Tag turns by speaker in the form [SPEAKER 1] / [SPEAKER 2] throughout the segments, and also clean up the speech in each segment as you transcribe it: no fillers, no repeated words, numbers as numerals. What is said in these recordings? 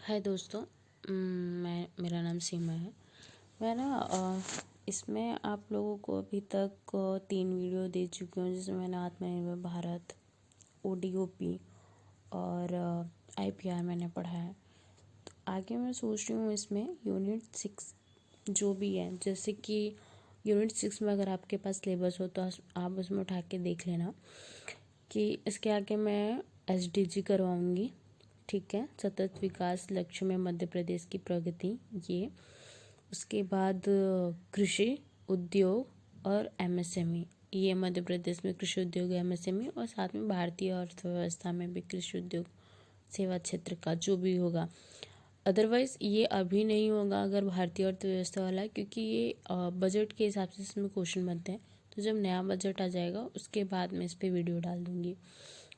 [SPEAKER 1] हाय दोस्तों। मेरा नाम सीमा है। मैं इसमें आप लोगों को अभी तक 3 वीडियो दे चुकी हूँ, जिसमें मैंने आत्मनिर्भर भारत, ODOP और IPR मैंने पढ़ा है। तो आगे मैं सोच रही हूँ इसमें यूनिट 6 जो भी है, जैसे कि यूनिट 6 में अगर आपके पास सिलेबस हो तो आप उसमें उठा के देख लेना कि इसके आगे मैं SDG करवाऊँगी। ठीक है, सतत विकास लक्ष्य में मध्य प्रदेश की प्रगति, ये उसके बाद कृषि उद्योग और MSME, ये मध्य प्रदेश में कृषि उद्योग MSME, और साथ में भारतीय अर्थव्यवस्था में भी कृषि उद्योग सेवा क्षेत्र का जो भी होगा। अदरवाइज़ ये अभी नहीं होगा अगर भारतीय अर्थव्यवस्था वाला, क्योंकि ये बजट के हिसाब से इसमें क्वेश्चन बनते हैं। तो जब नया बजट आ जाएगा उसके बाद मैं इस पर वीडियो डाल दूँगी।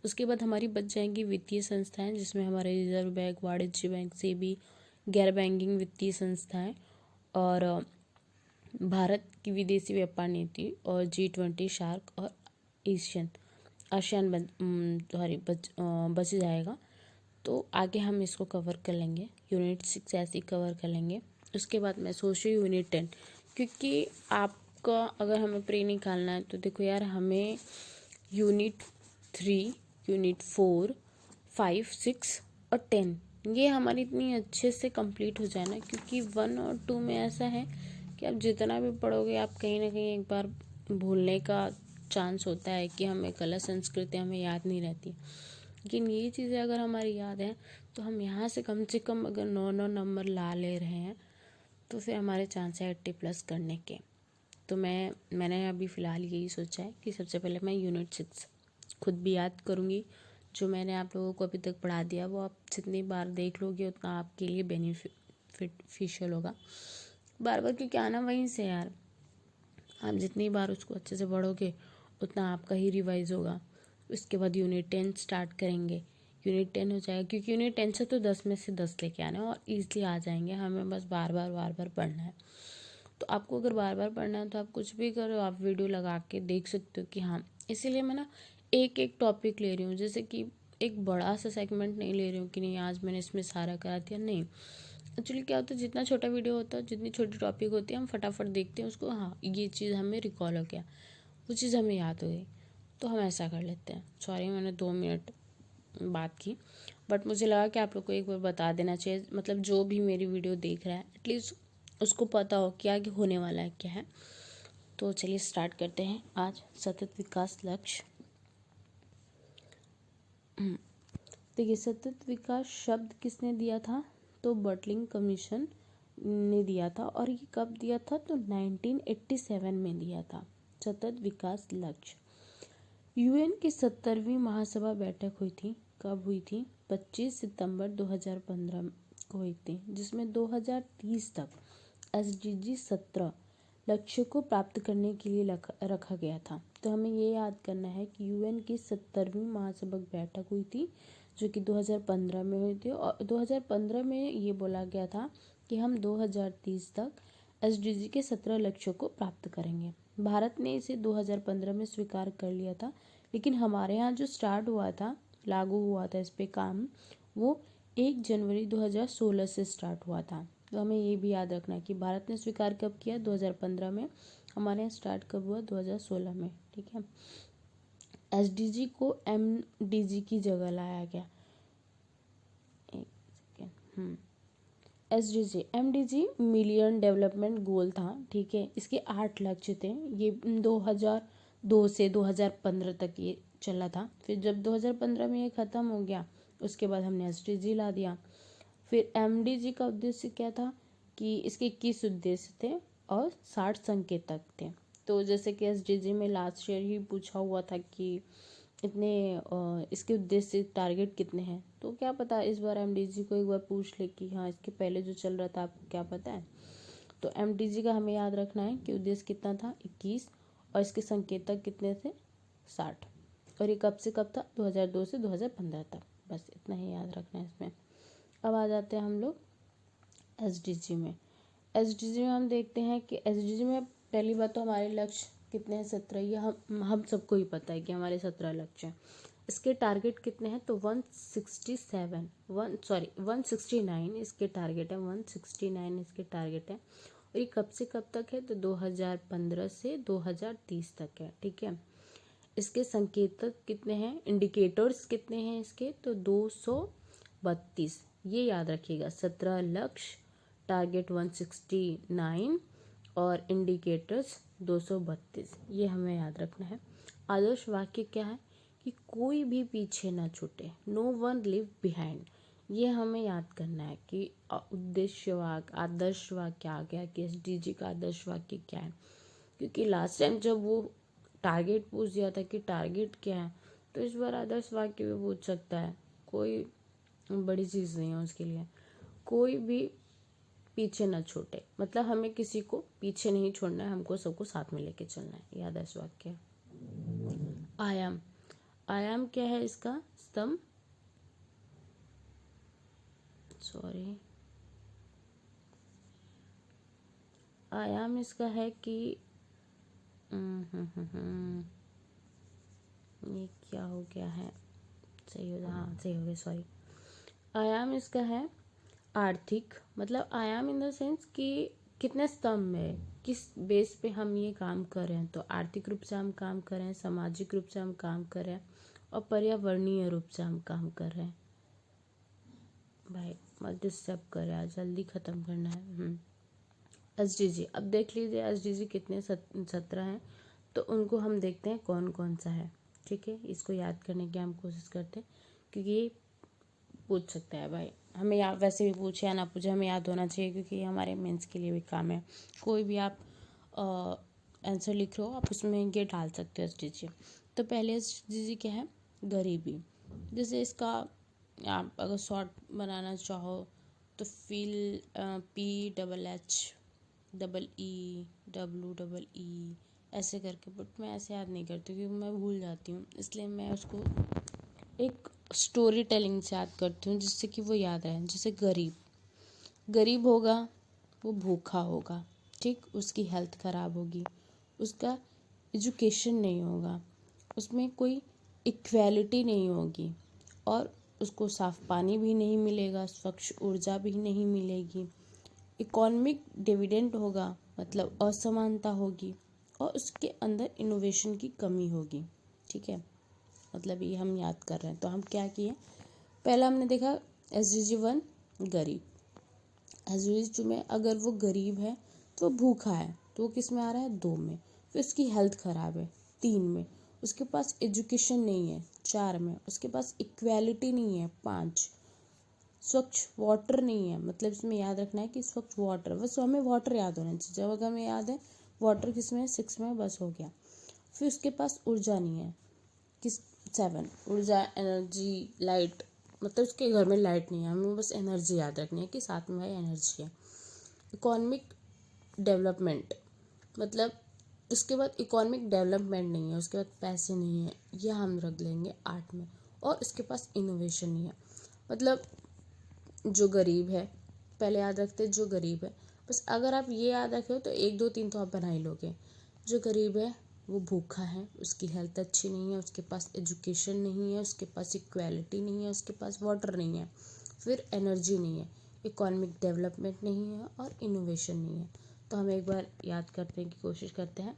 [SPEAKER 1] उसके बाद हमारी बच जाएंगी वित्तीय संस्थाएं, जिसमें हमारे रिजर्व बैंक, वाणिज्य बैंक, SEBI, गैर बैंकिंग वित्तीय संस्थाएं और भारत की विदेशी व्यापार नीति और G20 शार्क और आसियान बच जाएगा। तो आगे हम इसको कवर कर लेंगे, यूनिट 6 ऐसे ही कवर कर लेंगे। उसके बाद मैं सोच रही हूँ यूनिट 10, क्योंकि आपका अगर हमें प्री निकालना है तो देखो यार, हमें यूनिट 3, यूनिट 4, 5, 6 और 10 ये हमारी इतनी अच्छे से कंप्लीट हो जाए ना, क्योंकि 1 और 2 में ऐसा है कि आप जितना भी पढ़ोगे आप कहीं ना कहीं एक बार भूलने का चांस होता है कि हमें कला संस्कृति हमें याद नहीं रहती। लेकिन ये चीज़ें अगर हमारी याद हैं तो हम यहाँ से कम अगर 9 नंबर ला ले रहे हैं तो फिर हमारे चांस है 80+ करने के। तो मैंने अभी फ़िलहाल यही सोचा है कि सबसे पहले मैं यूनिट 6 खुद भी याद करूँगी। जो मैंने आप लोगों को अभी तक पढ़ा दिया वो आप जितनी बार देख लोगे उतना आपके लिए बेनिफिशियल होगा। बार बार क्योंकि आना वहीं से यार, आप जितनी बार उसको अच्छे से पढ़ोगे उतना आपका ही रिवाइज होगा। उसके बाद यूनिट 10 स्टार्ट करेंगे। यूनिट 10 हो जाएगा, क्योंकि यूनिट 10 से तो 10 में से 10 लेके आना है और ईजिली आ जाएंगे। हमें बस बार बार पढ़ना है। तो आपको अगर बार बार पढ़ना है तो आप कुछ भी करो, आप वीडियो लगा के देख सकते हो कि हाँ। इसीलिए मैं एक टॉपिक ले रही हूँ, जैसे कि एक बड़ा सा सेगमेंट नहीं ले रही हूँ कि नहीं आज मैंने इसमें सारा करा दिया, नहीं। एक्चुअली क्या होता है, जितना छोटा वीडियो होता है, जितनी छोटी टॉपिक होती है, हम फटाफट देखते हैं उसको, हाँ ये चीज़ हमें रिकॉल हो गया, वो चीज़ हमें याद हो गई, तो हम ऐसा कर लेते हैं। सॉरी मैंने 2 मिनट बात की, बट मुझे लगा कि आप लोग को एक बार बता देना चाहिए, मतलब जो भी मेरी वीडियो देख रहा है एटलीस्ट उसको पता हो क्या आगे होने वाला है क्या है। तो चलिए स्टार्ट करते हैं आज सतत विकास लक्ष्य। देखिए, सतत विकास शब्द किसने दिया था? तो बटलिंग कमीशन ने दिया था, और ये कब दिया था? तो 1987 में दिया था। सतत विकास लक्ष्य UN की 70वीं महासभा बैठक हुई थी। कब हुई थी? 25 सितंबर 2015 को हुई थी, जिसमें 2030 तक SDG 17 लक्ष्य को प्राप्त करने के लिए रखा गया था। तो हमें ये याद करना है कि UN की 70वीं महासभा बैठक हुई थी, जो कि 2015 में हुई थी, और 2015 में ये बोला गया था कि हम 2030 तक SDG के 17 लक्ष्यों को प्राप्त करेंगे। भारत ने इसे 2015 में स्वीकार कर लिया था, लेकिन हमारे यहाँ जो स्टार्ट हुआ था, लागू हुआ था इस पे काम, वो 1 जनवरी 2016 से स्टार्ट हुआ था। तो हमें ये भी याद रखना है कि भारत ने स्वीकार कब किया? 2015 में। हमारे यहाँ स्टार्ट कब हुआ? 2016 में। ठीक है, SDG को MDG की जगह लाया गया। एक second. MDG million development goal था। ठीक है, इसके 8 लक्ष्य थे। ये 2002 से 2015 तक ये चला था। फिर जब 2015 में ये ख़त्म हो गया, उसके बाद हमने SDG ला दिया। फिर MDG का उद्देश्य क्या था कि इसके 21 उद्देश्य थे और 60 संकेतक थे। तो जैसे कि SDG में लास्ट ईयर ही पूछा हुआ था कि इतने इसके उद्देश्य टारगेट कितने हैं, तो क्या पता इस बार MDG को एक बार पूछ ले कि हाँ इसके पहले जो चल रहा था आपको क्या पता है। तो MDG का हमें याद रखना है कि उद्देश्य कितना था? 21, और इसके संकेतक कितने थे? 60। और ये कब से कब था? 2002 से 2015 तक। बस इतना ही याद रखना है इसमें। अब आ जाते हैं हम लोग SDG में। SDG में हम देखते हैं कि SDG में पहली बात तो हमारे लक्ष्य कितने हैं? 17। ये हम सबको ही पता है कि हमारे 17 लक्ष्य हैं। इसके टारगेट कितने हैं, तो 169 इसके टारगेट है, 169 इसके टारगेट है। और ये कब से कब तक है, तो 2015 से 2030 तक है, ठीक है। इसके संकेतक कितने हैं, इंडिकेटर्स कितने हैं इसके, तो 232, ये याद रखिएगा। 17 लक्ष्य, टारगेट 169 और इंडिकेटर्स 232, ये हमें याद रखना है। आदर्श वाक्य क्या है, कि कोई भी पीछे ना छूटे, नो वन लिव बिहाइंड, ये हमें याद करना है कि उद्देश्य वाक्य, आदर्श वाक्य आ गया कि एसडीजी का आदर्श वाक्य क्या है। क्योंकि लास्ट टाइम जब वो टारगेट पूछ दिया था कि टारगेट क्या है, तो इस बार आदर्श वाक्य भी पूछ सकता है, कोई बड़ी चीज़ नहीं है उसके लिए। कोई भी पीछे ना छूटे, मतलब हमें किसी को पीछे नहीं छोड़ना है, हमको सबको साथ में लेके चलना है, ये आदर्श वाक्य है। आयाम, आयाम क्या है इसका, स्तंभ, सॉरी, आयाम इसका है कि ये क्या हो गया है, सही हो गया, हाँ सही हो गया, सॉरी। आयाम इसका है आर्थिक, मतलब आयाम इन द सेंस कि कितने स्तंभ में, किस बेस पे हम ये काम कर रहे हैं, तो आर्थिक रूप से हम काम कर रहे हैं, सामाजिक रूप से हम काम कर रहे हैं, और पर्यावरणीय रूप से हम काम कर रहे हैं। भाई मत डिस्टर्ब कर रहा है, जल्दी ख़त्म करना है। एसडीजी, अब देख लीजिए एसडीजी कितने 17 हैं, तो उनको हम देखते हैं कौन कौन सा है, ठीक है। इसको याद करने की हम कोशिश करते हैं, क्योंकि ये पूछ सकता है भाई, हमें याद, वैसे भी पूछे या ना पूछे हमें याद होना चाहिए, क्योंकि ये हमारे मेंस के लिए भी काम है। कोई भी आप आंसर लिख रहे हो, आप उसमें ये डाल सकते हो एसडीजी। तो पहले एसडीजी क्या है, गरीबी। जैसे इसका आप अगर शॉर्ट बनाना चाहो तो फील, PHEEE ऐसे करके, बट मैं ऐसे याद नहीं करती क्योंकि मैं भूल जाती हूँ, इसलिए मैं उसको एक स्टोरी टेलिंग से याद करती हूँ, जिससे कि वो याद रहे। जैसे गरीब, गरीब होगा वो भूखा होगा, ठीक, उसकी हेल्थ ख़राब होगी, उसका एजुकेशन नहीं होगा, उसमें कोई इक्वालिटी नहीं होगी, और उसको साफ पानी भी नहीं मिलेगा, स्वच्छ ऊर्जा भी नहीं मिलेगी, इकोनॉमिक डिविडेंड होगा, मतलब असमानता होगी, और उसके अंदर इनोवेशन की कमी होगी, ठीक है। मतलब ये हम याद कर रहे हैं, तो हम क्या किए, पहला हमने देखा एसडीजी 1 गरीब, एसडीजी 2 में अगर वो गरीब है तो वो भूखा है, तो वो किस में आ रहा है, 2 में। फिर उसकी हेल्थ ख़राब है, 3 में। उसके पास एजुकेशन नहीं है, 4 में। उसके पास इक्वालिटी नहीं है, 5। स्वच्छ वाटर नहीं है, मतलब इसमें याद रखना है कि स्वच्छ वाटर, बस हमें वाटर याद होना चाहिए, जब अगर हमें याद है वाटर किस में, 6 में, बस हो गया। फिर उसके पास ऊर्जा नहीं है, किस, 7, ऊर्जा, एनर्जी, लाइट, मतलब उसके घर में लाइट नहीं है, हमें बस एनर्जी याद रखनी है कि साथ में भाई एनर्जी है। इकोनॉमिक डेवलपमेंट, मतलब उसके बाद इकोनॉमिक डेवलपमेंट नहीं है, उसके बाद पैसे नहीं है, यह हम रख लेंगे 8 में। और उसके पास इनोवेशन नहीं है, मतलब जो गरीब है, पहले याद रखते जो गरीब है, बस अगर आप ये याद रखे हो तो 1 2 3 तो आप बना ही लोगे। जो गरीब है वो भूखा है, उसकी हेल्थ अच्छी नहीं है, उसके पास एजुकेशन नहीं है, उसके पास इक्वालिटी नहीं है, उसके पास वाटर नहीं है, फिर एनर्जी नहीं है, इकोनॉमिक डेवलपमेंट नहीं है, और इनोवेशन नहीं है। तो हम एक बार याद करने की कोशिश करते हैं।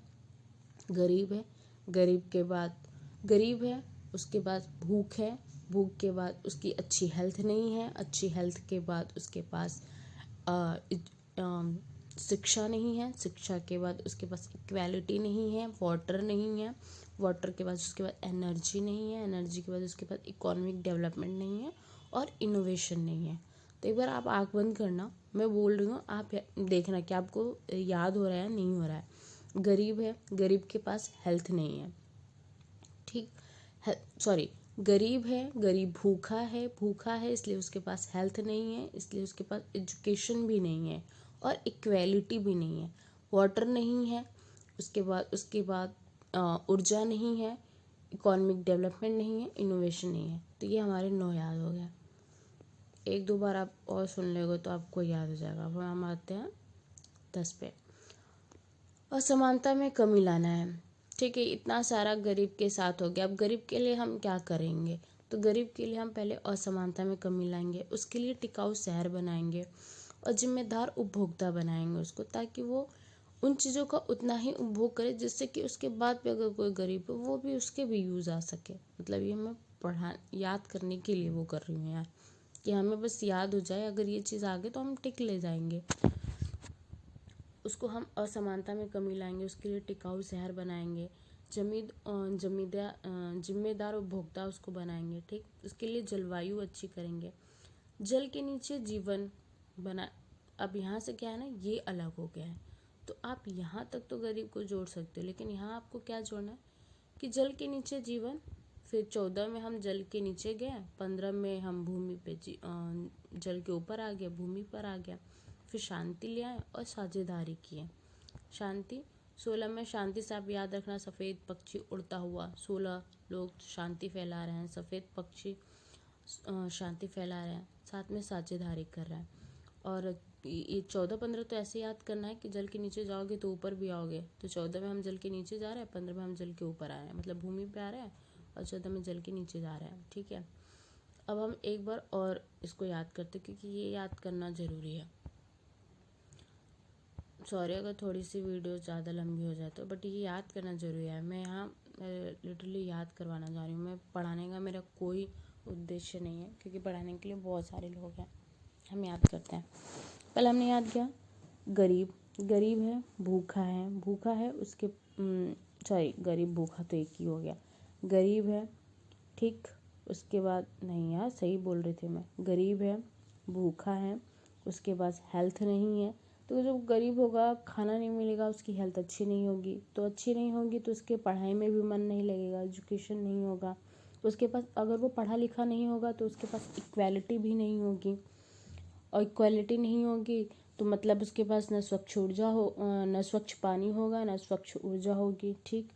[SPEAKER 1] गरीब है, गरीब के बाद गरीब है, उसके बाद भूख है, भूख के बाद उसकी अच्छी हेल्थ नहीं है, अच्छी हेल्थ के बाद उसके पास शिक्षा नहीं है, शिक्षा के बाद उसके पास इक्वालिटी नहीं है, वाटर नहीं है, वाटर के बाद उसके बाद एनर्जी नहीं है, एनर्जी के बाद उसके बाद इकोनॉमिक डेवलपमेंट नहीं है, और इनोवेशन नहीं है। तो एक बार आप आँख बंद करना, मैं बोल रही हूँ, आप देखना कि आपको याद हो रहा है नहीं हो रहा है। गरीब है, गरीब के पास हेल्थ नहीं है, ठीक है, सॉरी, गरीब है, गरीब भूखा है, भूखा है इसलिए उसके पास हेल्थ नहीं है, इसलिए उसके पास एजुकेशन भी नहीं है, और इक्वालिटी भी नहीं है, वाटर नहीं है, उसके बाद ऊर्जा नहीं है, इकोनॉमिक डेवलपमेंट नहीं है, इनोवेशन नहीं है। तो ये हमारे 9 याद हो गया। 1 2 बार आप और सुन लोगे तो आपको याद हो जाएगा। अब हम आते हैं 10 पे। असमानता में कमी लाना है, ठीक है, इतना सारा गरीब के साथ हो गया। अब गरीब के लिए हम क्या करेंगे? तो गरीब के लिए हम पहले असमानता में कमी लाएंगे, उसके लिए टिकाऊ शहर बनाएंगे और जिम्मेदार उपभोक्ता बनाएंगे उसको, ताकि वो उन चीज़ों का उतना ही उपभोग करे जिससे कि उसके बाद भी अगर कोई गरीब हो वो भी उसके भी यूज़ आ सके। मतलब ये मैं याद करने के लिए वो कर रही हूँ यार, कि हमें बस याद हो जाए, अगर ये चीज़ आ गई तो हम टिक ले जाएंगे। उसको हम असमानता में कमी लाएंगे, उसके लिए टिकाऊ शहर बनाएंगे, जिम्मेदार उपभोक्ता उसको बनाएंगे। ठीक, उसके लिए जलवायु अच्छी करेंगे, जल के नीचे जीवन बना। अब यहाँ से क्या है ना, ये अलग हो गया है। तो आप यहाँ तक तो गरीब को जोड़ सकते हो, लेकिन यहाँ आपको क्या जोड़ना है कि जल के नीचे जीवन। फिर 14 में हम जल के नीचे गए, 15 में हम भूमि पे जल के ऊपर आ गए, भूमि पर आ गया। फिर शांति ले आए और साझेदारी किए। शांति 16 में, शांति से आप याद रखना, सफ़ेद पक्षी उड़ता हुआ, 16 लोग शांति फैला रहे हैं, सफ़ेद पक्षी शांति फैला रहे हैं, साथ में साझेदारी कर रहा है। और ये 14-15 तो ऐसे याद करना है कि जल के नीचे जाओगे तो ऊपर भी आओगे। तो 14 में हम जल के नीचे जा रहे हैं, 15 में हम जल के ऊपर आ रहे हैं, मतलब भूमि पे आ रहे हैं, और 14 में जल के नीचे जा रहे हैं। ठीक है, अब हम एक बार और इसको याद करते, क्योंकि ये याद करना ज़रूरी है। सॉरी अगर थोड़ी सी वीडियो ज़्यादा लंबी हो जाए तो, बट ये याद करना ज़रूरी है। मैं यहाँ लिटरली याद करवाना चाह रही हूँ। मैं पढ़ाने का मेरा कोई उद्देश्य नहीं है, क्योंकि पढ़ाने के लिए बहुत सारे लोग हैं। हम याद करते हैं। पहले हमने याद किया गरीब। गरीब है, भूखा है उसके सॉरी, गरीब भूखा तो एक ही हो गया। गरीब है, ठीक। उसके बाद नहीं यार, सही बोल रही थी मैं। गरीब है, भूखा है, उसके पास हेल्थ नहीं है। तो जो गरीब होगा, खाना नहीं मिलेगा, उसकी हेल्थ अच्छी नहीं होगी। तो अच्छी नहीं होगी तो उसके पढ़ाई में भी मन नहीं लगेगा, एजुकेशन नहीं होगा उसके पास। अगर वो पढ़ा लिखा नहीं होगा तो उसके पास इक्वालिटी भी नहीं होगी, और इक्वालिटी नहीं होगी तो मतलब उसके पास न स्वच्छ ऊर्जा हो, न स्वच्छ पानी होगा, न स्वच्छ ऊर्जा होगी। ठीक,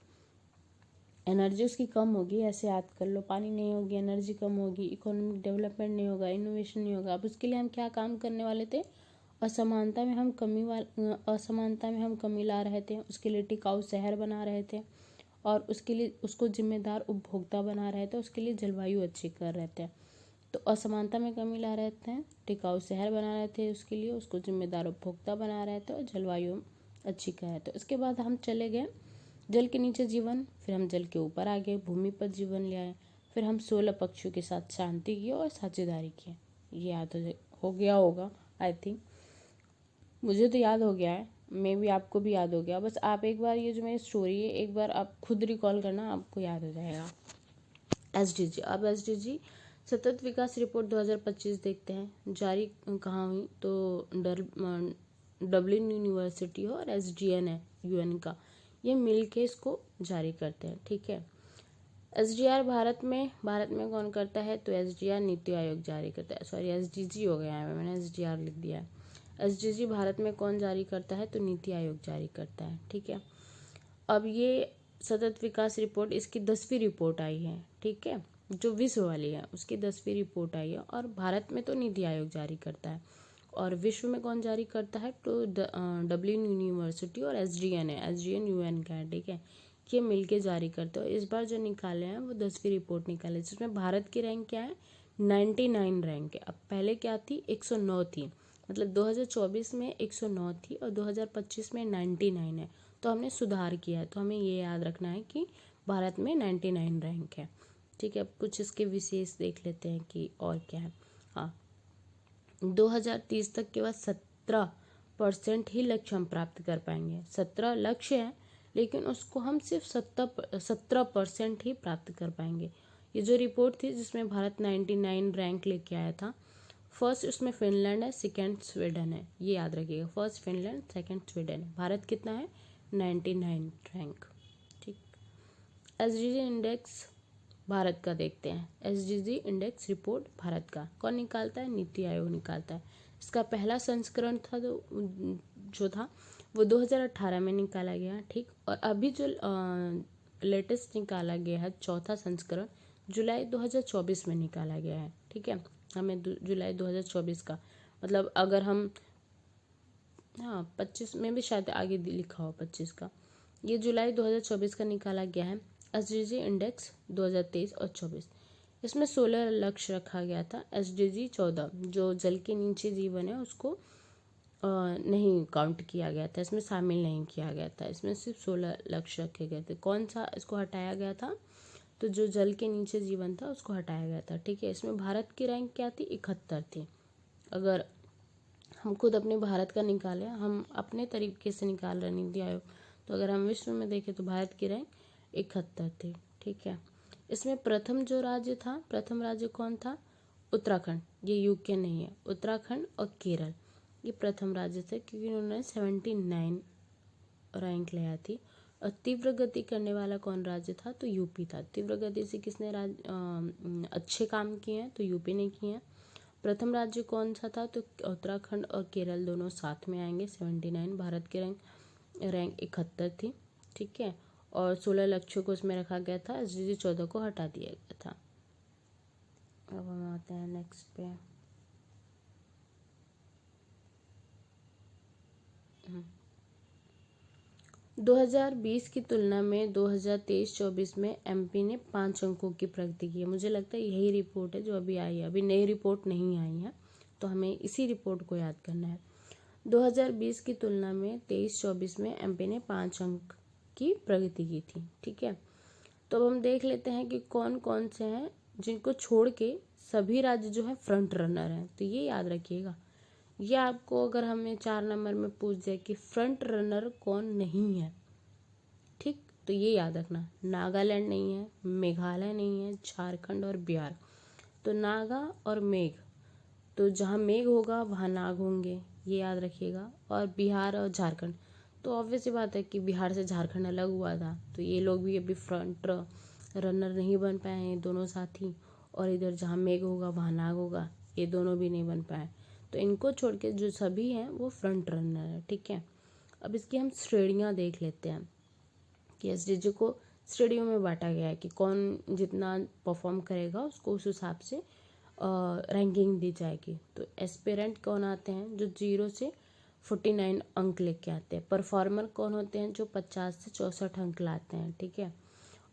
[SPEAKER 1] एनर्जी उसकी कम होगी, ऐसे याद कर लो। पानी नहीं होगी, एनर्जी कम होगी, इकोनॉमिक डेवलपमेंट नहीं होगा, इनोवेशन नहीं होगा। अब उसके लिए हम क्या काम करने वाले थे? असमानता में हम कमी ला रहे थे, उसके लिए टिकाऊ शहर बना रहे थे, और उसके लिए उसको जिम्मेदार उपभोक्ता बना रहे थे, उसके लिए जलवायु अच्छी कर रहे थे। तो असमानता में कमी ला रहे थे, टिकाऊ शहर बना रहे थे, उसके लिए उसको जिम्मेदार उपभोक्ता बना रहे थे, और जलवायु अच्छी कर रहे थे। उसके बाद हम चले गए जल के नीचे जीवन, फिर हम जल के ऊपर आ गए, भूमि पर जीवन ले आए। फिर हम 16 पक्षियों के साथ शांति की और साझेदारी की। ये याद हो गया होगा आई थिंक। मुझे तो याद हो गया है, मे भी आपको भी याद हो गया। बस आप एक बार ये जो मेरी स्टोरी है एक बार आप खुद रिकॉल करना, आपको याद हो जाएगा। SDG, अब SDG सतत विकास रिपोर्ट 2025 देखते हैं। जारी कहाँ हुई? तो डब्लिन यूनिवर्सिटी और SDN है UN का, ये मिल के इसको जारी करते हैं। ठीक है, SDR भारत में कौन करता है? तो SDR नीति आयोग जारी करता है। सॉरी SDG हो गया है, मैंने SDR लिख दिया है। SDG भारत में कौन जारी करता है? तो नीति आयोग जारी करता है। ठीक है, अब ये सतत विकास रिपोर्ट, इसकी 10वीं रिपोर्ट आई है। ठीक है, जो विश्व वाली है उसकी 10वीं रिपोर्ट आई है, और भारत में तो नीति आयोग जारी करता है, और विश्व में कौन जारी करता है? तो डब्लिन यूनिवर्सिटी और SDN है, SDN UN का है। ठीक है, ये मिलके जारी करते हैं। इस बार जो निकाले हैं वो 10वीं रिपोर्ट निकाले, जिसमें भारत की रैंक क्या है? 99 रैंक है। अब पहले क्या थी? 109 थी, मतलब 2024 में 109 थी और 2025 में 99 है। तो हमने सुधार किया है, तो हमें ये याद रखना है कि भारत में 99 रैंक है। ठीक है, अब कुछ इसके विशेष देख लेते हैं कि और क्या है। हाँ, 2030 तक केवल 17% ही लक्ष्य हम प्राप्त कर पाएंगे। 17 लक्ष्य है, लेकिन उसको हम सिर्फ 17% ही प्राप्त कर पाएंगे। ये जो रिपोर्ट थी जिसमें भारत 99 रैंक लेके आया था, फर्स्ट उसमें फिनलैंड है, सेकंड स्वीडन है। ये याद रखिएगा, फर्स्ट फिनलैंड, सेकंड स्वीडन है। भारत कितना है? 99 रैंक। ठीक, SDG इंडेक्स भारत का देखते हैं। SDG इंडेक्स रिपोर्ट भारत का कौन निकालता है? नीति आयोग निकालता है। इसका पहला संस्करण था जो था वो 2018 में निकाला गया। ठीक, और अभी जो लेटेस्ट निकाला गया है, चौथा संस्करण, जुलाई 2024 में निकाला गया है। ठीक है, हमें जुलाई 2024 का, मतलब अगर हम 25 में भी शायद आगे लिखा हो 25 का, ये जुलाई 2024 का निकाला गया है SDG इंडेक्स 2023 और 24। इसमें 16 लक्ष्य रखा गया था। SDG 14 जो जल के नीचे जीवन है उसको नहीं काउंट किया गया था, इसमें शामिल नहीं किया गया था। इसमें सिर्फ 16 लक्ष्य रखे गए थे। कौन सा इसको हटाया गया था? तो जो जल के नीचे जीवन था उसको हटाया गया था। ठीक है, इसमें भारत की रैंक क्या थी? 71 थी। अगर हम खुद अपने भारत का निकालें, हम अपने तरीके से निकाल रहे नीति आयोग, तो अगर हम विश्व में देखें तो भारत की रैंक 71 थी। ठीक है, इसमें प्रथम जो राज्य था, प्रथम राज्य कौन था? उत्तराखंड। ये यूके नहीं है, उत्तराखंड और केरल ये प्रथम राज्य थे, क्योंकि उन्होंने 79 रैंक लिया थी। और तीव्र गति करने वाला कौन राज्य था? तो यूपी था। तीव्र गति से किसने अच्छे काम किए हैं? तो यूपी ने किए हैं। प्रथम राज्य कौन सा था? तो उत्तराखंड और केरल दोनों साथ में आएंगे 79। भारत की रैंक 71 थी। ठीक है, और 16 लक्ष्यों को उसमें रखा गया था। SDG 14 को हटा दिया गया था। अब हम आते हैं नेक्स्ट पे। 2020 की तुलना में 2023-24 में MP ने 5 अंकों की प्रगति की है। मुझे लगता है यही रिपोर्ट है जो अभी आई है, अभी नई रिपोर्ट नहीं आई है, तो हमें इसी रिपोर्ट को याद करना है। 2020 की तुलना में 23-24 में MP ने 5 अंक की प्रगति की थी। ठीक है, तो अब हम देख लेते हैं कि कौन कौन से हैं जिनको छोड़ के सभी राज्य जो है फ्रंट रनर हैं। तो ये याद रखिएगा, ये आपको अगर हमें 4 नंबर में पूछ जाए कि फ्रंट रनर कौन नहीं है, ठीक, तो ये याद रखना, नागालैंड नहीं है, मेघालय नहीं है, झारखंड और बिहार। तो नागा और मेघ, तो जहाँ मेघ होगा वहाँ नाग होंगे, ये याद रखिएगा। और बिहार और झारखंड, तो ऑब्वियस सी बात है कि बिहार से झारखंड अलग हुआ था, तो ये लोग भी अभी फ्रंट रनर नहीं बन पाए हैं दोनों साथी। और इधर जहाँ मेघ होगा वहाँ नाग होगा, ये दोनों भी नहीं बन पाए। तो इनको छोड़ के जो सभी हैं वो फ्रंट रनर है। ठीक है, अब इसकी हम श्रेणियाँ देख लेते हैं कि SDG को श्रेणियों में बांटा गया है कि कौन जितना परफॉर्म करेगा उसको उस हिसाब से रैंकिंग दी जाएगी। तो एस्पिरेंट कौन आते हैं? जो 0 से 49 अंक लेके आते हैं। परफॉर्मर कौन होते हैं? जो 50 से 64 अंक लाते हैं। ठीक है,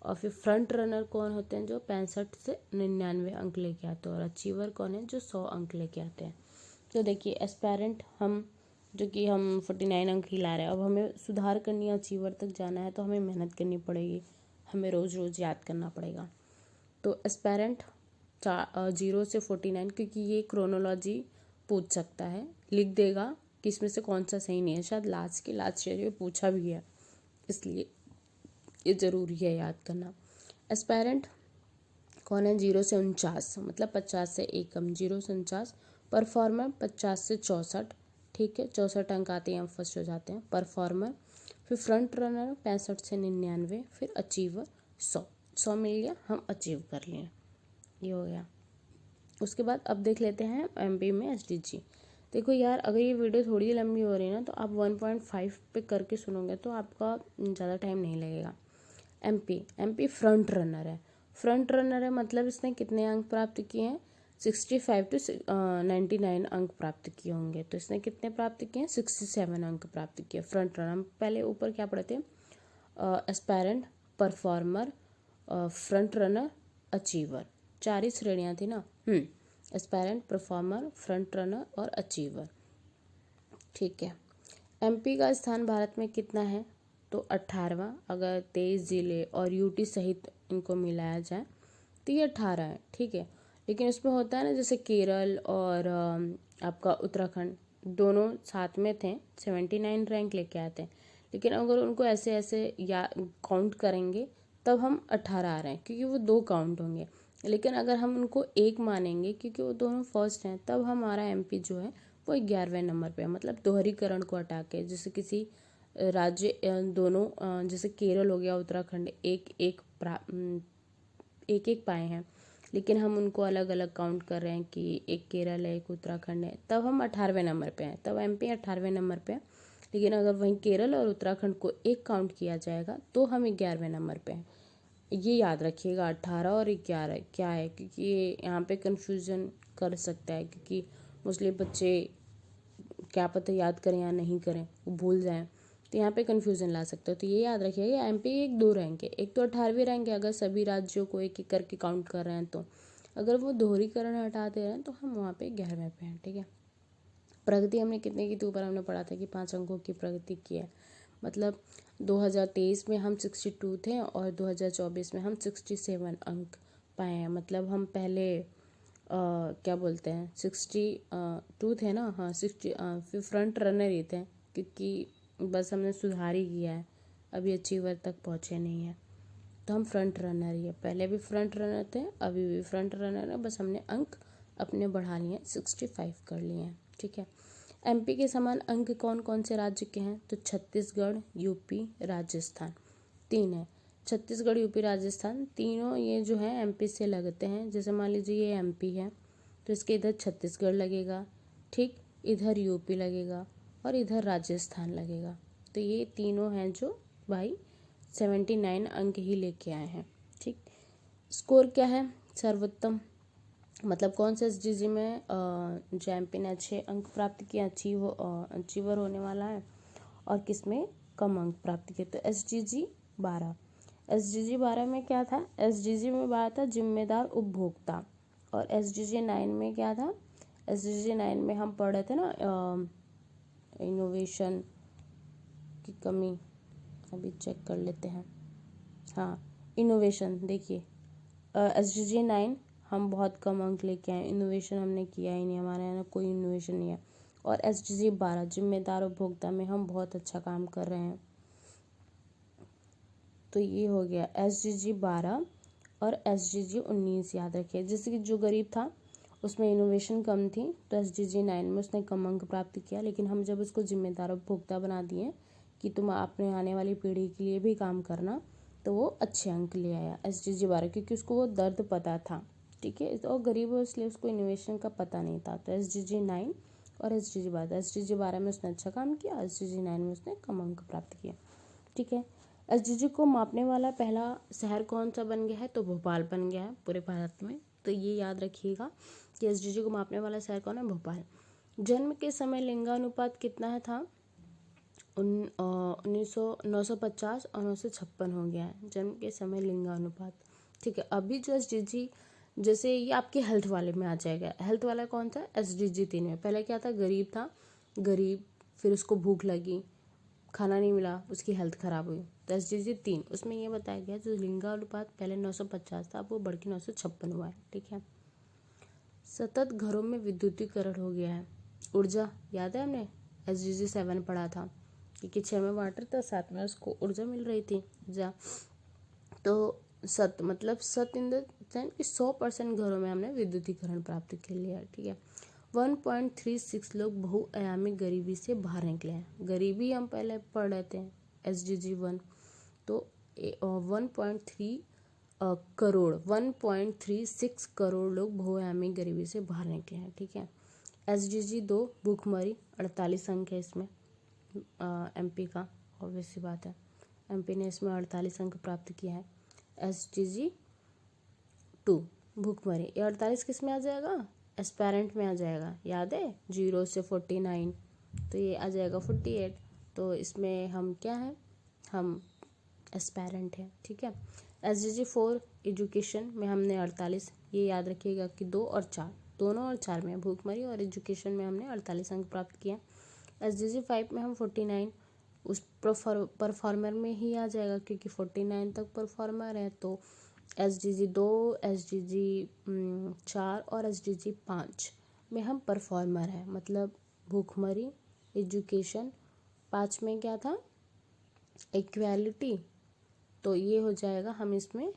[SPEAKER 1] और फिर फ्रंट रनर कौन होते हैं? जो 65 से 99 अंक लेके आते हैं। और अचीवर कौन है? जो 100 अंक लेके आते हैं। तो देखिए, एस्पायरेंट हम जो कि हम 49 अंक ही ला रहे हैं, अब हमें सुधार करनी है, अचीवर तक जाना है, तो हमें मेहनत करनी पड़ेगी, हमें रोज़ रोज़ याद करना पड़ेगा। तो एस्पायरेंट 0 से 49, क्योंकि ये क्रोनोलॉजी पूछ सकता है, लिख देगा कि इसमें से कौन सा सही नहीं है, शायद लास्ट शेयर में पूछा भी है, इसलिए ये ज़रूरी है याद करना। एस्पायरेंट कौन है? 0 से 49, मतलब 50 से एक कम, 0 से 49। परफॉर्मर 50 से 64, ठीक है, 64 अंक आते हैं, हम फर्स्ट हो जाते हैं परफॉर्मर। फिर फ्रंट रनर 65 से 99, फिर अचीवर 100 मिल गया, हम अचीव कर लिए, ये हो गया। उसके बाद अब देख लेते हैं MP में SDG। देखो यार, अगर ये वीडियो थोड़ी लंबी हो रही है ना, तो आप 1.5 पे करके सुनोगे तो आपका ज़्यादा टाइम नहीं लगेगा। MP फ्रंट रनर है। फ्रंट रनर है मतलब इसने कितने अंक प्राप्त किए हैं? 65 से 99 अंक प्राप्त किए होंगे। तो इसने कितने प्राप्त किए हैं? 67 अंक प्राप्त किए। फ्रंट रनर, हम पहले ऊपर क्या पढ़े थे? Aspirant, performer, front runner, achiever, 4 ही श्रेणियाँ थी ना। एस्पायरेंट, परफॉर्मर, फ्रंट रनर और अचीवर। ठीक है, MP का स्थान भारत में कितना है? तो 18वां। अगर 23 ज़िले और UT सहित इनको मिलाया जाए तो ये 18 है। ठीक है, लेकिन इसमें होता है ना, जैसे केरल और आपका उत्तराखंड दोनों साथ में थे, 79 रैंक लेके आते हैं, लेकिन अगर उनको ऐसे ऐसे या काउंट करेंगे तब हम 18 आ रहे हैं, क्योंकि वो 2 काउंट होंगे। लेकिन अगर हम उनको एक मानेंगे क्योंकि वो दोनों फर्स्ट हैं, तब हमारा MP जो है वो 11वें नंबर पे है। मतलब दोहरीकरण को हटा के, जैसे किसी राज्य दोनों जैसे केरल हो गया, उत्तराखंड एक एक पाए हैं, लेकिन हम उनको अलग अलग काउंट कर रहे हैं कि एक केरल है, एक उत्तराखंड है, तब हम 18वें नंबर पे हैं, तब MP 18वें नंबर पे है। लेकिन अगर वहीं केरल और उत्तराखंड को एक काउंट किया जाएगा तो हम 11वें नंबर पे हैं। ये याद रखिएगा, 18 और 11 क्या है, क्योंकि ये यहाँ पे कन्फ्यूज़न कर सकता है, क्योंकि मोस्टली बच्चे क्या पता याद करें या नहीं करें, वो भूल जाएं। तो यहाँ पे कन्फ्यूज़न ला सकते हो। तो ये याद रखिएगा एमपी एक 2 रैंक है, एक तो 18वीं रैंक है अगर सभी राज्यों को एक एक करके काउंट कर रहे हैं, तो अगर वो दोहरीकरण हटा दे रहे हैं तो हम वहाँ पे 11वें पे हैं, ठीक है। प्रगति हमने कितने की थी, ऊपर हमने पढ़ा था कि 5 अंकों की प्रगति की है, मतलब 2023 में हम 62 थे और 2024 में हम 67 अंक पाए हैं, मतलब हम पहले क्या बोलते हैं 62 थे ना, हाँ 60 फिर फ्रंट रनर ही थे, क्योंकि बस हमने सुधार ही किया है, अभी अचीवर तक पहुँचे नहीं है, तो हम फ्रंट रनर ही है। पहले भी फ्रंट रनर थे, अभी भी फ्रंट रनर है, बस हमने अंक अपने बढ़ा लिए हैं, 65 कर लिए हैं, ठीक है। एमपी के समान अंक कौन कौन से राज्य के हैं, तो छत्तीसगढ़, यूपी, राजस्थान, 3 है। छत्तीसगढ़, यूपी, राजस्थान तीनों ये जो है एमपी से लगते हैं। जैसे मान लीजिए ये एमपी है तो इसके इधर छत्तीसगढ़ लगेगा, ठीक, इधर यूपी लगेगा और इधर राजस्थान लगेगा। तो ये तीनों हैं जो भाई 79 अंक ही लेके आए हैं, ठीक। स्कोर क्या है, सर्वोत्तम, मतलब कौन से एसडीजी में जो एमपी ने अच्छे अंक प्राप्त किए, अचीवर होने वाला है, और किस में कम अंक प्राप्त किए। तो एसडीजी 12, एसडीजी 12 में क्या था, एसडीजी में 12 था जिम्मेदार उपभोक्ता, और एसडीजी 9 में क्या था, एसडीजी 9 में हम पढ़ रहे थे ना इनोवेशन की कमी, अभी चेक कर लेते हैं, हाँ इनोवेशन, देखिए एसडीजी 9 हम बहुत कम अंक लेके आए, इनोवेशन हमने किया ही नहीं, हमारे यहाँ कोई इनोवेशन नहीं है। और एसडीजी 12 जिम्मेदार उपभोक्ता में हम बहुत अच्छा काम कर रहे हैं, तो ये हो गया एसडीजी 12 और एसडीजी 19 याद रखिए। जैसे कि जो गरीब था उसमें इनोवेशन कम थी, तो एसडीजी 9 में उसने कम अंक प्राप्त किया, लेकिन हम जब उसको जिम्मेदार उपभोक्ता बना दिए कि तुम अपने आने वाली पीढ़ी के लिए भी काम करना, तो वो अच्छे अंक ले आया एसडीजी 12, क्योंकि उसको वो दर्द पता था, ठीक है, और गरीब है इसलिए उसको इनोवेशन का पता नहीं था। तो एसडीजी 9 और एसडीजी 12, एसडीजी 12 में उसने अच्छा काम किया, एसडीजी 9 में उसने कम अंक प्राप्त किया, ठीक है। एसडीजी को मापने वाला पहला शहर कौन सा बन गया है, तो भोपाल बन गया है पूरे भारत में, तो ये याद रखिएगा कि एसडीजी को मापने वाला शहर कौन है, भोपाल। जन्म के समय लिंगानुपात कितना था, 950 और 956 हो गया है जन्म के समय लिंगानुपात, ठीक है। अभी जो एसडीजी, जैसे ये आपके हेल्थ वाले में आ जाएगा, हेल्थ वाला कौन था, एसडीजी 3 में पहले क्या था, गरीब था, गरीब फिर उसको भूख लगी, खाना नहीं मिला, उसकी हेल्थ ख़राब हुई, तो एसडीजी 3 उसमें ये बताया गया जो लिंगानुपात पहले 950 था, अब वो बढ़ के 956 हुआ है, ठीक है। सतत घरों में विद्युतीकरण हो गया है, ऊर्जा याद है हमने एसडीजी 7 पढ़ा था, क्योंकि 6 में वाटर था, 7 में उसको ऊर्जा मिल रही थी, ऊर्जा। तो सत मतलब सत इन द सेंस कि 100% घरों में हमने विद्युतीकरण प्राप्त कर लिया, ठीक है। 1.36 लोग बहुआयामी गरीबी से बाहर निकले हैं, गरीबी हम पहले पढ़ रहे थे एसडीजी 1, तो 1.3 करोड़ 1.36 करोड़ लोग बहुआयामी गरीबी से बाहर निकले हैं, ठीक है। एसडीजी 2 भूखमरी, 48 अंक है इसमें, एमपी का, ऑब्वियस सी बात है, एमपी ने इसमें 48 अंक प्राप्त किया है। एसडीजी 2 भूखमरी, ये 48 किस में आ जाएगा, एस्पेरेंट में आ जाएगा, याद है 0 से 49, तो ये आ जाएगा 48, तो इसमें हम क्या हैं, हम एस्पेरेंट है, ठीक है। एसडीजी 4 एजुकेशन में हमने 48, ये याद रखिएगा कि 2 और 4 दोनों और 4 में भूखमरी और एजुकेशन में हमने 48 अंक प्राप्त किया। एसडीजी 5 में हम 49 उस परफॉर्मर में ही आ जाएगा, क्योंकि 49 तक परफॉर्मर है, तो एसडीजी 2, एसडीजी 4 और एसडीजी 5 में हम परफॉर्मर है, मतलब भूखमरी, एजुकेशन, 5 में क्या था, इक्वालिटी, तो ये हो जाएगा हम इसमें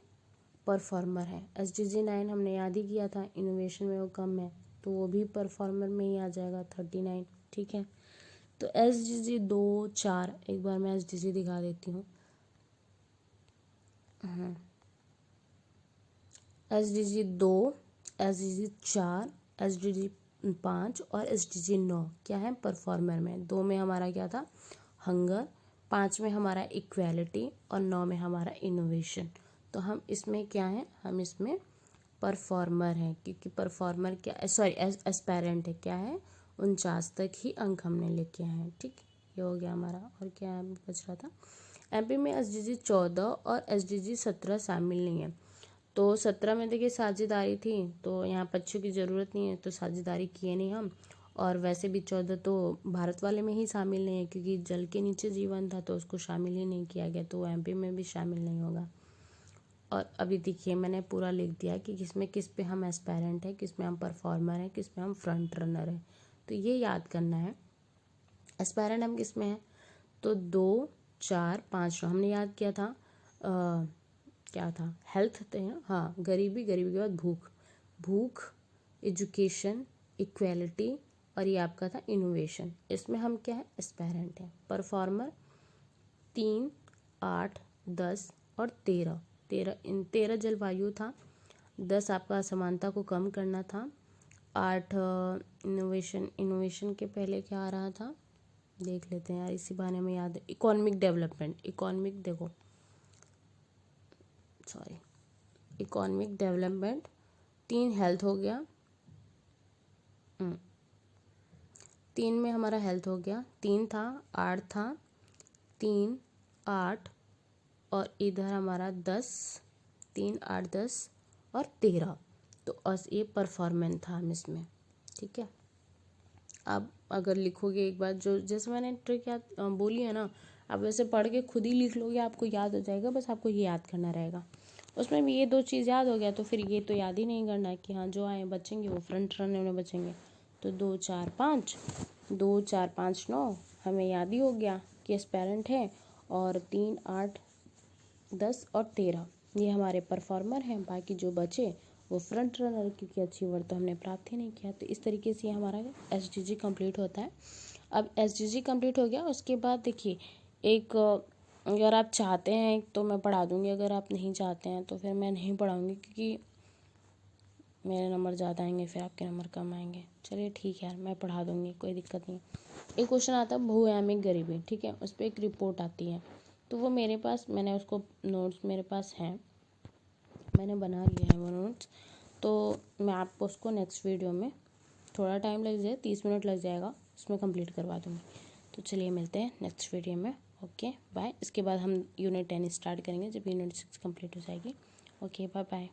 [SPEAKER 1] परफॉर्मर है। एसडीजी 9 हमने याद ही किया था, इनोवेशन में वो कम है, तो वो भी परफॉर्मर में ही आ जाएगा 39, ठीक है। तो एसडीजी 2, 4, एक बार मैं एसडीजी दिखा देती हूँ, एसडीजी 2, एसडीजी 4, एसडीजी 5 और एसडीजी 9 क्या है, परफॉर्मर में। 2 में हमारा क्या था, हंगर, 5 में हमारा इक्वालिटी और 9 में हमारा इनोवेशन। तो हम इसमें क्या हैं, हम इसमें परफॉर्मर हैं, क्योंकि परफॉर्मर क्या, सॉरी एस्पेरेंट है, क्या है 49 तक ही अंक हमने लेके आए हैं, ठीक, ये हो गया हमारा। और क्या बच रहा था, एमपी में एसडीजी 14 और एसडीजी 17 शामिल नहीं है। तो 17 में देखिए साझेदारी थी, तो यहाँ पक्षियों की ज़रूरत नहीं है, तो साझेदारी किए नहीं हम। और वैसे भी 14 तो भारत वाले में ही शामिल नहीं है, क्योंकि जल के नीचे जीवन था तो उसको शामिल ही नहीं किया गया, तो एमपी में भी शामिल नहीं होगा। और अभी देखिए मैंने पूरा लिख दिया कि किसमें किस पे हम एस्पायरेंट है, किस में हम परफॉर्मर हैं, किस में हम फ्रंट रनर हैं। तो ये याद करना है। एस्पायरेंट हम किस में हैं, तो 2, 4, 5 हमने याद किया था। क्या था, हेल्थ थे, हाँ, गरीबी, गरीबी के बाद भूख, भूख, एजुकेशन, इक्वेलिटी, और ये आपका था इनोवेशन। इसमें हम क्या है, एस्पायरेंट है। परफॉर्मर 3, 8, 10 और 13, इन 13 जलवायु था। 10 आपका असमानता को कम करना था। 8 इनोवेशन के पहले क्या आ रहा था, देख लेते हैं यार, इसी बहाने में याद है। Economic development, economic development. 3 health हो गया, 3 में हमारा हेल्थ हो गया। 3 था, 8 था, 3, 8 और इधर हमारा 10, 3, 8, 10 और 13। तो ये परफॉर्मेंस था हम इसमें, ठीक है। अब अगर लिखोगे एक बार, जो जैसे मैंने ट्रिक याद बोली है ना, आप वैसे पढ़ के खुद ही लिख लोगे, आपको याद हो जाएगा। बस आपको ये याद करना रहेगा। उसमें भी ये 2 चीज़ याद हो गया तो फिर ये तो याद ही नहीं करना है कि हाँ जो आए बचेंगे वो फ्रंट रनर में बचेंगे। तो 2, 4, 5, 2, 4, 5, 9 हमें याद ही हो गया कि एस्पायरेंट है। और 3, 8, 10 और 13 ये हमारे परफॉर्मर हैं। बाकी जो बचे वो फ्रंट रनर, क्योंकि अचीवर तो हमने प्राप्त ही नहीं किया। तो इस तरीके से हमारा एसडीजी कंप्लीट होता है। अब एसडीजी कंप्लीट हो गया, उसके बाद देखिए एक अगर आप चाहते हैं तो मैं पढ़ा दूँगी, अगर आप नहीं चाहते हैं तो फिर मैं नहीं पढ़ाऊँगी, क्योंकि मेरे नंबर ज़्यादा आएंगे फिर आपके नंबर कम आएंगे। चलिए ठीक है यार, मैं पढ़ा दूँगी, कोई दिक्कत नहीं। एक क्वेश्चन आता है भूआयामिक गरीबी, ठीक है, उस पर एक रिपोर्ट आती है। तो वो मेरे पास, मैंने उसको नोट्स मेरे पास हैं, मैंने बना लिया है वो नोट्स। तो मैं आपको उसको नेक्स्ट वीडियो में, थोड़ा टाइम लग जाए, 30 मिनट लग जाएगा, उसमें कंप्लीट करवा दूँगी। तो चलिए मिलते हैं नेक्स्ट वीडियो में। Okay bye. इसके बाद हम यूनिट 10 स्टार्ट करेंगे जब यूनिट 6 कंप्लीट हो जाएगी। Okay bye bye.